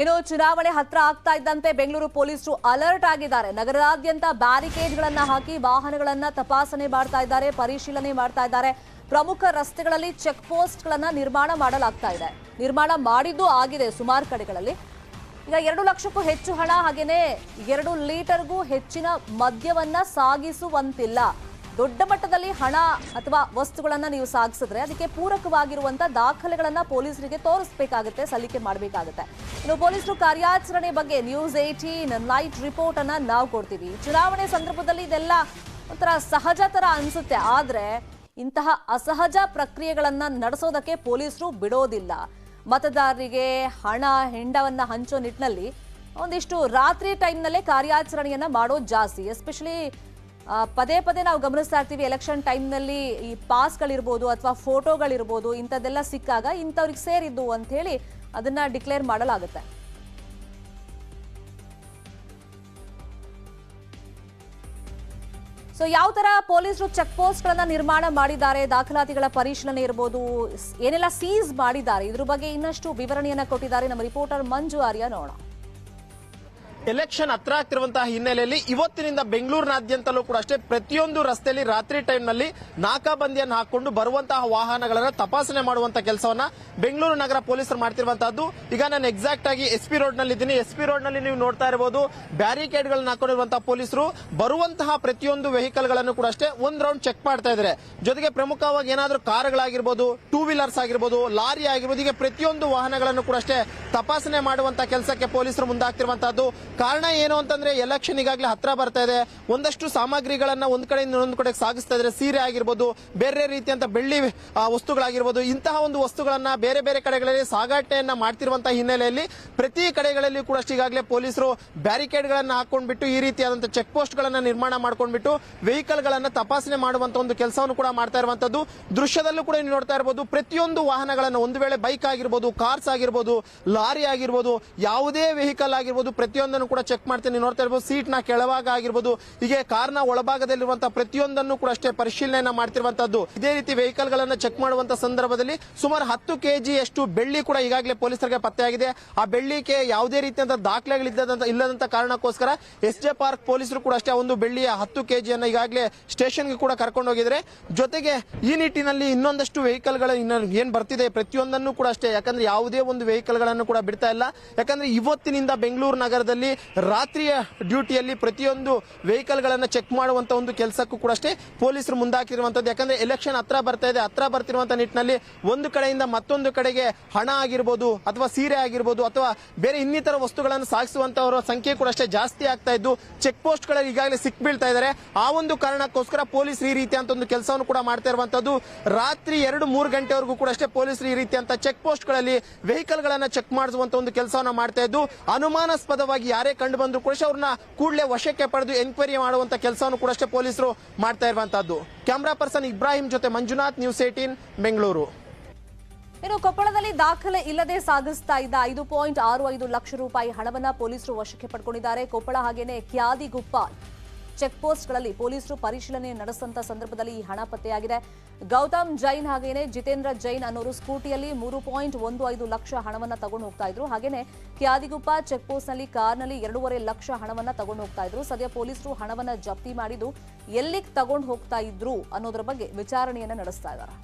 ಇನ್ನು ಚುನಾವಣೆ ಹತ್ರ ಆಗ್ತಾ ಇದ್ದಂತೆ ಬೆಂಗಳೂರು ಪೊಲೀಸರು ಅಲರ್ಟ್ ಆಗಿದ್ದಾರೆ. ನಗರದಾದ್ಯಂತ ಬ್ಯಾರಿಕೇಡ್ಗಳನ್ನ ಹಾಕಿ ವಾಹನಗಳನ್ನ ತಪಾಸಣೆ ಮಾಡ್ತಾ ಇದ್ದಾರೆ, ಪರಿಶೀಲನೆ ಮಾಡ್ತಾ ಇದ್ದಾರೆ. ಪ್ರಮುಖ ರಸ್ತೆಗಳಲ್ಲಿ ಚೆಕ್ ಪೋಸ್ಟ್ಗಳನ್ನ ನಿರ್ಮಾಣ ಮಾಡಲಾಗ್ತಾ ಇದೆ. ನಿರ್ಮಾಣ ಮಾಡಿದ್ದು ಆಗಿದೆ ಸುಮಾರು ಕಡೆಗಳಲ್ಲಿ. ಈಗ 2 ಲಕ್ಷಕ್ಕೂ ಹೆಚ್ಚು ಹಣ ಹಾಗೇನೆ 2 ಲೀಟರ್ಗೂ ಹೆಚ್ಚಿನ ಮದ್ಯವನ್ನ ಸಾಗಿಸುವಂತಿಲ್ಲ. ದೊಡ್ಡ ಮಟ್ಟದಲ್ಲಿ ಹಣ ಅಥವಾ ವಸ್ತುಗಳನ್ನ ನೀವು ಸಾಗಿಸಿದ್ರೆ ಅದಕ್ಕೆ ಪೂರಕವಾಗಿರುವಂತ ದಾಖಲೆಗಳನ್ನ ಪೊಲೀಸರಿಗೆ ತೋರಿಸಬೇಕಾಗುತ್ತೆ, ಸಲ್ಲಿಕೆ ಮಾಡಬೇಕಾಗುತ್ತೆ. ಇನ್ನು ಪೊಲೀಸರು ಕಾರ್ಯಾಚರಣೆ ಬಗ್ಗೆ ನ್ಯೂಸ್ 18 ಲೈಟ್ ರಿಪೋರ್ಟ್ ಅನ್ನ ನಾವು ಕೊಡ್ತೀವಿ. ಚುನಾವಣೆ ಸಂದರ್ಭದಲ್ಲಿ ಇದೆಲ್ಲ ಒಂಥರ ಸಹಜ ತರ ಅನ್ಸುತ್ತೆ, ಆದ್ರೆ ಇಂತಹ ಅಸಹಜ ಪ್ರಕ್ರಿಯೆಗಳನ್ನ ನಡೆಸೋದಕ್ಕೆ ಪೊಲೀಸರು ಬಿಡೋದಿಲ್ಲ. ಮತದಾರರಿಗೆ ಹಣ ಹೆಂಡವನ್ನ ಹಂಚೋ ನಿಟ್ಟಿನಲ್ಲಿ ಒಂದಿಷ್ಟು ರಾತ್ರಿ ಟೈಮ್ನಲ್ಲೇ ಕಾರ್ಯಾಚರಣೆಯನ್ನ ಮಾಡೋದು ಜಾಸ್ತಿ. ಎಸ್ಪೆಷಲಿ ಪದೇ ಪದೇ ನಾವು ಗಮನಿಸ್ತಾ ಇರ್ತೀವಿ, ಎಲೆಕ್ಷನ್ ಟೈಮ್ನಲ್ಲಿ ಈ ಪಾಸ್ಗಳಿರ್ಬೋದು ಅಥವಾ ಫೋಟೋಗಳಿರ್ಬೋದು ಇಂಥದ್ದೆಲ್ಲ ಸಿಕ್ಕಾಗ ಇಂಥವ್ರಿಗೆ ಸೇರಿದ್ದು ಅಂತ ಹೇಳಿ ಅದನ್ನ ಡಿಕ್ಲೇರ್ ಮಾಡಲಾಗುತ್ತೆ. ಸೊ ಯಾವ ತರ ಪೊಲೀಸರು ಚೆಕ್ ಪೋಸ್ಟ್ ಗಳನ್ನ ನಿರ್ಮಾಣ ಮಾಡಿದ್ದಾರೆ, ದಾಖಲಾತಿಗಳ ಪರಿಶೀಲನೆ ಇರಬಹುದು, ಏನೆಲ್ಲ ಸೀಸ್ ಮಾಡಿದ್ದಾರೆ, ಇದ್ರ ಬಗ್ಗೆ ಇನ್ನಷ್ಟು ವಿವರಣೆಯನ್ನ ಕೊಟ್ಟಿದ್ದಾರೆ ನಮ್ಮ ರಿಪೋರ್ಟರ್ ಮಂಜು ಆರ್ಯ. ನೋಡೋಣ. ಎಲೆಕ್ಷನ್ ಹತ್ರ ಆಗ್ತಿರುವಂತಹ ಹಿನ್ನೆಲೆಯಲ್ಲಿ ಇವತ್ತಿನಿಂದ ಬೆಂಗಳೂರಿನಾದ್ಯಂತಲೂ ಕೂಡ ಅಷ್ಟೇ ಪ್ರತಿಯೊಂದು ರಸ್ತೆಯಲ್ಲಿ ರಾತ್ರಿ ಟೈಮ್ ನಲ್ಲಿ ನಾಕಾಬಂದಿಯನ್ನು ಹಾಕೊಂಡು ಬರುವಂತಹ ವಾಹನಗಳನ್ನ ತಪಾಸಣೆ ಮಾಡುವಂತಹ ಕೆಲಸವನ್ನ ಬೆಂಗಳೂರು ನಗರ ಪೊಲೀಸರು ಮಾಡ್ತಿರುವಂತಹದ್ದು. ಈಗ ನಾನು ಎಕ್ಸಾಕ್ಟ್ ಆಗಿ SP ರೋಡ್ ನಲ್ಲಿ ಇದ್ದೀನಿ. SP ರೋಡ್ ನಲ್ಲಿ ನೀವು ನೋಡ್ತಾ ಇರಬಹುದು, ಬ್ಯಾರಿಕೇಡ್ ಗಳನ್ನ ಹಾಕೊಂಡಿರುವಂತಹ ಪೊಲೀಸರು ಬರುವಂತಹ ಪ್ರತಿಯೊಂದು ವೆಹಿಕಲ್ ಗಳನ್ನು ಕೂಡ ಅಷ್ಟೇ ಒಂದ್ ರೌಂಡ್ ಚೆಕ್ ಮಾಡ್ತಾ ಇದ್ದಾರೆ. ಜೊತೆಗೆ ಪ್ರಮುಖವಾಗಿ ಏನಾದ್ರೂ ಕಾರುಗಳಾಗಿರ್ಬೋದು, 2 ವೀಲರ್ಸ್ ಆಗಿರ್ಬೋದು, ಲಾರಿ ಆಗಿರ್ಬೋದು, ಈಗ ಪ್ರತಿಯೊಂದು ವಾಹನಗಳನ್ನು ಕೂಡ ಅಷ್ಟೇ ತಪಾಸಣೆ ಮಾಡುವಂತಹ ಕೆಲಸಕ್ಕೆ ಪೊಲೀಸರು ಮುಂದಾಗ್ತಿರುವಂತಹದ್ದು. ಕಾರಣ ಏನು ಅಂತಂದ್ರೆ ಎಲೆಕ್ಷನ್ ಈಗಾಗಲೇ ಹತ್ರ ಬರ್ತಾ ಇದೆ. ಒಂದಷ್ಟು ಸಾಮಗ್ರಿಗಳನ್ನ ಒಂದ್ ಕಡೆಯಿಂದ ಇನ್ನೊಂದು ಕಡೆಗೆ ಸಾಗಿಸ್ತಾ ಇದ್ದಾರೆ. ಸೀರೆ ಆಗಿರ್ಬೋದು, ಬೇರೆ ರೀತಿಯಂತ ಬೆಳ್ಳಿ ವಸ್ತುಗಳಾಗಿರ್ಬೋದು, ಇಂತಹ ಒಂದು ವಸ್ತುಗಳನ್ನ ಬೇರೆ ಬೇರೆ ಕಡೆಗಳಲ್ಲಿ ಸಾಗಾಟೆಯನ್ನ ಮಾಡ್ತಿರುವಂತಹ ಹಿನ್ನೆಲೆಯಲ್ಲಿ ಪ್ರತಿ ಕಡೆಗಳಲ್ಲಿ ಕೂಡ ಈಗಾಗಲೇ ಪೊಲೀಸರು ಬ್ಯಾರಿಕೇಡ್ ಗಳನ್ನ ಹಾಕೊಂಡ್ಬಿಟ್ಟು ಈ ರೀತಿಯಾದಂತಹ ಚೆಕ್ ಪೋಸ್ಟ್ ಗಳನ್ನ ನಿರ್ಮಾಣ ಮಾಡ್ಕೊಂಡ್ಬಿಟ್ಟು ವೆಹಿಕಲ್ ಗಳನ್ನ ತಪಾಸಣೆ ಮಾಡುವಂತ ಒಂದು ಕೆಲಸವನ್ನು ಕೂಡ ಮಾಡ್ತಾ ಇರುವಂತದ್ದು. ದೃಶ್ಯದಲ್ಲೂ ಕೂಡ ನೀವು ನೋಡ್ತಾ ಇರಬಹುದು, ಪ್ರತಿಯೊಂದು ವಾಹನಗಳನ್ನ ಒಂದು ವೇಳೆ ಬೈಕ್ ಆಗಿರ್ಬೋದು, ಕಾರ್ಸ್ ಆಗಿರ್ಬೋದು, ಲಾರಿ ಆಗಿರ್ಬೋದು, ಯಾವುದೇ ವೆಹಿಕಲ್ ಆಗಿರ್ಬೋದು ಪ್ರತಿಯೊಂದನ್ನು ಕೂಡ ಚೆಕ್ ಮಾಡ್ತೀನಿ. ನೋಡ್ತಾ ಇರಬಹುದು, ಸೀಟ್ ನ ಕೆಳಭಾಗ ಆಗಿರ್ಬೋದು, ಹೀಗೆ ಕಾರ್ನ ಒಳಭಾಗದಲ್ಲಿರುವಂತಹ ಪ್ರತಿಯೊಂದನ್ನು ಕೂಡ ಅಷ್ಟೇ ಪರಿಶೀಲನೆ ಮಾಡ್ತಿರುವಂತದ್ದು. ಇದೇ ರೀತಿ ವೆಹಿಕಲ್ ಗಳನ್ನ ಚೆಕ್ ಮಾಡುವಂತಹ ಸಂದರ್ಭದಲ್ಲಿ ಸುಮಾರು 10 kg ಅಷ್ಟು ಬೆಳ್ಳಿ ಕೂಡ ಈಗಾಗಲೇ ಪೊಲೀಸರಿಗೆ ಪತ್ತೆಯಾಗಿದೆ. ಆ ಬೆಳ್ಳಿಗೆ ಯಾವುದೇ ರೀತಿಯಂತ ದಾಖಲೆಗಳಿಲ್ಲದಂತ ಕಾರಣಕ್ಕೋಸ್ಕರ SJ ಪಾರ್ಕ್ ಪೊಲೀಸರು ಕೂಡ ಅಷ್ಟೇ ಒಂದು ಬೆಳ್ಳಿಯ 10 kg ಅನ್ನ ಈಗಾಗಲೇ ಸ್ಟೇಷನ್ಗೆ ಕೂಡ ಕರ್ಕೊಂಡು ಹೋಗಿದ್ದಾರೆ. ಜೊತೆಗೆ ಈ ನಿಟ್ಟಿನಲ್ಲಿ ಇನ್ನೊಂದಷ್ಟು ವೆಹಿಕಲ್ ಗಳ ಏನ್ ಬರ್ತಿದೆ ಪ್ರತಿಯೊಂದನ್ನು ಕೂಡ ಅಷ್ಟೇ, ಯಾಕಂದ್ರೆ ಯಾವುದೇ ಒಂದು ವೆಹಿಕಲ್ ಗಳನ್ನು ಕೂಡ ಬಿಡ್ತಾ ಇಲ್ಲ. ಯಾಕಂದ್ರೆ ಇವತ್ತಿನಿಂದ ಬೆಂಗಳೂರು ನಗರದಲ್ಲಿ ರಾತ್ರಿಯ ಡ್ಯೂಟಿಯಲ್ಲಿ ಪ್ರತಿಯೊಂದು ವೆಹಿಕಲ್ ಗಳನ್ನ ಚೆಕ್ ಮಾಡುವಂತ ಒಂದು ಕೆಲಸಕ್ಕೂ ಕೂಡ ಅಷ್ಟೇ ಪೊಲೀಸರು ಮುಂದಾಕಿರುವಂತದ್ದು. ಯಾಕಂದ್ರೆ ಎಲೆಕ್ಷನ್ ಹತ್ರ ಬರ್ತಾ ಇದೆ. ಹತ್ರ ಬರ್ತಿರುವಂತಹ ನಿಟ್ಟಿನಲ್ಲಿ ಒಂದು ಕಡೆಯಿಂದ ಮತ್ತೊಂದು ಕಡೆಗೆ ಹಣ ಆಗಿರ್ಬೋದು ಅಥವಾ ಸೀರೆ ಆಗಿರ್ಬೋದು ಅಥವಾ ಬೇರೆ ಇನ್ನಿತರ ವಸ್ತುಗಳನ್ನು ಸಾಗಿಸುವಂತವರ ಸಂಖ್ಯೆ ಕೂಡ ಅಷ್ಟೇ ಜಾಸ್ತಿ ಆಗ್ತಾ ಇದ್ದು ಚೆಕ್ ಪೋಸ್ಟ್ ಗಳಲ್ಲಿ ಈಗಾಗಲೇ ಸಿಕ್ ಬೀಳ್ತಾ ಇದ್ದಾರೆ. ಆ ಒಂದು ಕಾರಣಕ್ಕೋಸ್ಕರ ಪೊಲೀಸರು ಈ ರೀತಿಯಂತ ಒಂದು ಕೆಲಸವನ್ನು ಕೂಡ ಮಾಡ್ತಾ ಇರುವಂತದ್ದು. ರಾತ್ರಿ 2-3 ಗಂಟೆವರೆಗೂ ಕೂಡ ಅಷ್ಟೇ ಪೊಲೀಸರು ಈ ರೀತಿಯಂತ ಚೆಕ್ ಪೋಸ್ಟ್ ಗಳಲ್ಲಿ ವೆಹಿಕಲ್ ಗಳನ್ನ ಚೆಕ್ ಮಾಡುವಂತ ಒಂದು ಕೆಲಸವನ್ನ ಮಾಡ್ತಾ ಇದ್ದು, ಅನುಮಾನಾಸ್ಪದವಾಗಿ ಯಾರೇ ಕಂಡು ಬಂದ್ರು ಕೂಡ ಅವ್ರನ್ನ ಕೂಡಲೇ ವಶಕ್ಕೆ ಪಡೆದು ಎನ್ಕ್ವೈರಿ ಮಾಡುವಂತ ಕೆಲಸವನ್ನು ಕೂಡ ಅಷ್ಟೇ ಪೊಲೀಸರು ಮಾಡ್ತಾ ಇರುವಂತದ್ದು. ಕ್ಯಾಮರಾ ಪರ್ಸನ್ ಇಬ್ರಾಹಿಂ ಜೊತೆ ಮಂಜುನಾಥ್, ನ್ಯೂಸ್ 18 ಬೆಂಗಳೂರು. ಇನ್ನು ಕೊಪ್ಪಳದಲ್ಲಿ ದಾಖಲೆ ಇಲ್ಲದೆ ಸಾಗಿಸ್ತಾ ಇದ್ದ 5.65 ಲಕ್ಷ ರೂಪಾಯಿ ಹಣವನ್ನ ಪೊಲೀಸರು ವಶಕ್ಕೆ ಪಡ್ಕೊಂಡಿದ್ದಾರೆ. ಕೊಪ್ಪಳ ಹಾಗೇನೆ ಕ್ಯಾದಿಗುಪ್ಪ ಚೆಕ್ ಪೋಸ್ಟ್ಗಳಲ್ಲಿ ಪೊಲೀಸರು ಪರಿಶೀಲನೆ ನಡೆಸಿದಂತ ಸಂದರ್ಭದಲ್ಲಿ ಈ ಹಣ ಪತ್ತೆಯಾಗಿದೆ. ಗೌತಮ್ ಜೈನ್ ಹಾಗೇನೆ ಜಿತೇಂದ್ರ ಜೈನ್ ಅನ್ನೋರು ಸ್ಕೂಟಿಯಲ್ಲಿ 3.15 ಲಕ್ಷ ಹಣವನ್ನ ತಗೊಂಡು ಹೋಗ್ತಾ ಇದ್ರು. ಹಾಗೇನೆ ಕ್ಯಾದಿಗುಪ್ಪ ಚೆಕ್ ಪೋಸ್ಟ್ ನಲ್ಲಿ ಕಾರ್ನಲ್ಲಿ 2.5 ಲಕ್ಷ ಹಣವನ್ನ ತಗೊಂಡು ಹೋಗ್ತಾ ಇದ್ರು. ಸದ್ಯ ಪೊಲೀಸರು ಹಣವನ್ನ ಜಪ್ತಿ ಮಾಡಿದ್ದು ಎಲ್ಲಿಗೆ ತಗೊಂಡು ಹೋಗ್ತಾ ಇದ್ರು ಅನ್ನೋದ್ರ ಬಗ್ಗೆ ವಿಚಾರಣೆಯನ್ನ ನಡೆಸ್ತಾ ಇದ್ದಾರೆ.